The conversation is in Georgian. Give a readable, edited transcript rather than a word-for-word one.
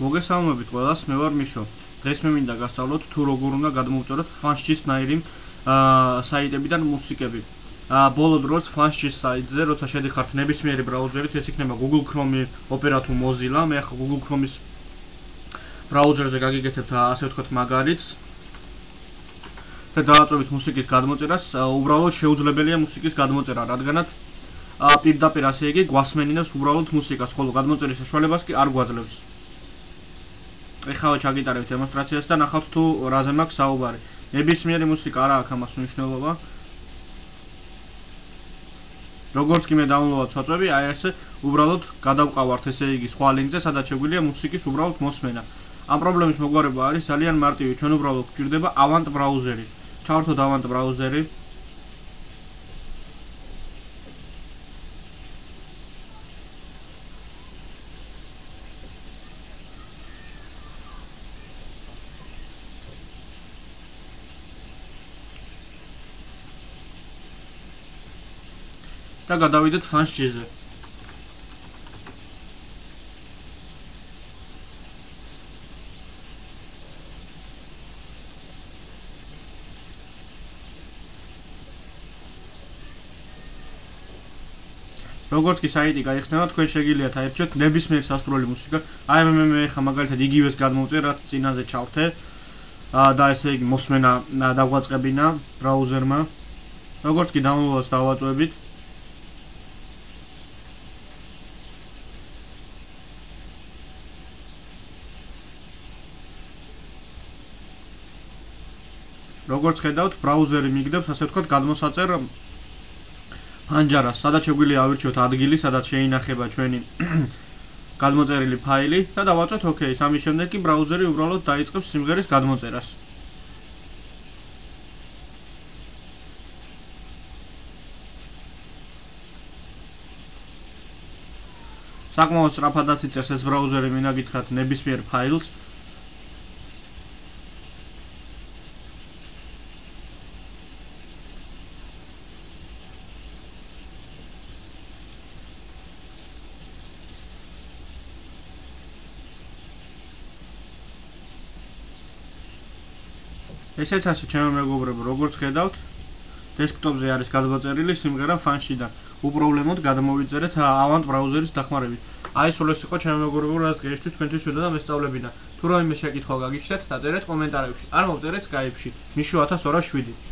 მოგესალმებით ყველას, მე ვარ მიშო. დღეს მე მინდა გასწავლოთ თუ როგორ უნდა გადმოვწეროთ FlansGIS-ნაირი საიტებიდან მუსიკები. ბოლო დროს FlansGIS საიტზე, როცა შედიხართ ნებისმიერი ბრაუზერით, ეს იქნება Google Chrome, Opera თუ Mozilla, მე ახლა Google Chrome-ის ბრაუზერზე გაგიგეთებთ ასე ვთქვათ მაგალითს. და დააწვევით მუსიკის გადმოწერას, უბრალოდ შეუძლებელია მუსიკის გადმოწერა, რადგანაც პირდაპირ ასე იგი გვასმენინებს უბრალოდ მუსიკას, ხოლო გადმოწერის საშუალებას კი არ გვაძლევს. ეხლა ჩაგიტარებთ დემონსტრაციას და ნახავთ თუ რაზე მაქვს საუბარი. ნებისმიერი მუსიკა არ აქვს ამას მნიშვნელობა. როგორც კი მე დაუნლოდად ვაწვევი, აი ესე უბრალოდ გადავყავართ ესე იგი სხვა ლინკზე, სადაც შეგვიძლია მუსიკის უბრალოდ მოსმენა. ამ პრობლემის მოგვარება არის ძალიან მარტივი, ჩვენ უბრალოდ გვჭირდება Avant ბრაუზერი. ჩავართოთ Avant ბრაუზერი. და გადავიდეთ FlansGIS-ზე. როგორც კი საიტი გაიხსნება, თქვენ შეგიძლიათ აირჩიოთ ნებისმიერ სასურველი მუსიკა. აი მე ხა მაგალითად იგივეს გადმოვწერ, რაც წინაზე ჩავრთე. და ესე იგი მოსმენა დაგვაწყებინა ბრაუზერმა. როგორც კი დაუნლოდს დავაწვევით, როგორც ხედავთ, ბრაუზერი მიგდებს ასე ვთქვათ გადმოსაწერ ფანჯარას, სადაც შეგვიძლია ავირჩიოთ ადგილი, სადაც შეინახება ჩვენი გადმოწერილი ფაილი და დავაწვეთ OK. ამის შემდეგ კი ბრაუზერი უბრალოდ დაიწყებს სიმღერის გადმოწერას. საკმაოდ სწრაფადაც იწერს ეს ბრაუზერი, მინდა გითხრათ ნებისმიერ ფაილს. ესეც ასე ჩემო მეგობრებო, როგორც ხედავთ, დესკტოპზე არის გადმოწერილი სიმღერა FlansGIS-დან. უპრობლემოდ გადმოვიწერეთ Avant ბრაუზერის დახმარებით. აი სულ ეს იყო ჩემო მეგობრებო, რაც დღეისთვის თქვენთვის შვედა და მესწავლებინა. თუ რაიმე შეკითხვა გაგიჩნდათ, დაწერეთ კომენტარებში. არ მოვწერეთ Skype-ში. Misho 1027